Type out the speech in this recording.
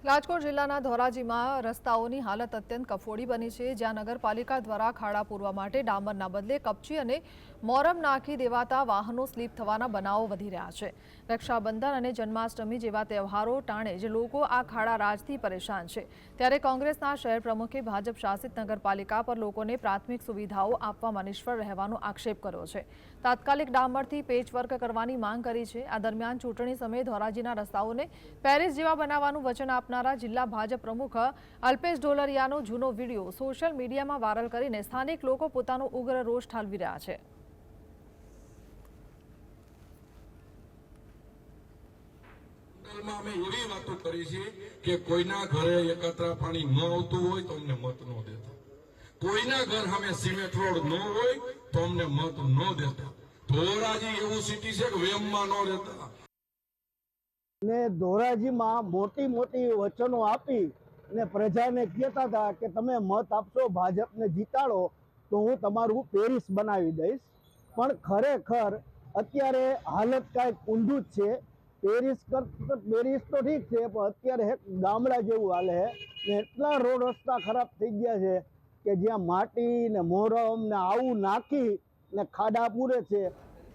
રાજકોટ જિલ્લાના ધોરાજીમાં રસ્તાઓની હાલત અત્યંત કફોડી બની છે, જ્યાં નગરપાલિકા દ્વારા ખાડા પૂરવા માટે ડામરના બદલે કપચી અને મોરમ નાખી દેવાતા વાહનો સ્લીપ થવાના બનાવો વધી રહ્યા છે। રક્ષાબંધન અને જન્માષ્ટમી જેવા તહેવારો ટાણે જ લોકો આ ખાડા રાજથી પરેશાન છે, ત્યારે કોંગ્રેસના શહેર પ્રમુખે ભાજપ શાસિત નગરપાલિકા પર લોકોને પ્રાથમિક સુવિધાઓ આપવામાં નિષ્ફળ રહેવાનો આક્ષેપ કર્યો છે। તાત્કાલિક ડામરથી પેચવર્ક કરવાની માંગ કરી છે। આ દરમિયાન ચૂંટણી સમયે ધોરાજીના રસ્તાઓને પેરિસ જેવા બનાવવાનું વચન આપનારા જિલ્લા ભાજપ પ્રમુખ અલ્પેશ ઢોલરિયાનો જૂનો વિડીયો સોશિયલ મીડિયામાં વાયરલ કરીને સ્થાનિક લોકો પોતાનો ઉગ્ર રોષ ઠાલવી રહ્યા છે। અમે એવી વાતો કરી છે કે કોઈના ઘરે એકત્ર પાણી ન આવતું હોય તો અમને મત ન દેતા, કોઈના ઘર સામે સિમેન્ટ રોડ ન હોય તો અમને મત ન દેતા। ધોરાજી એવું સિટી છે કે વેમમાં ન રહેતા ને ધોરાજીમાં મોટી મોટી વચનો આપી ને પ્રજાને કહેતા હતા કે તમે મત આપશો, ભાજપને જીતાડો તો હું તમારું પેરિસ બનાવી દઈશ। પણ ખરેખર અત્યારે હાલત કાંઈક ઊંધું જ છે। પેરિસ તો ઠીક છે, પણ અત્યારે ગામડા જેવું હાલે છે ને એટલા રોડ રસ્તા ખરાબ થઈ ગયા છે કે જ્યાં માટી ને મોરમ ને આવું નાખી ને ખાડા પૂરે છે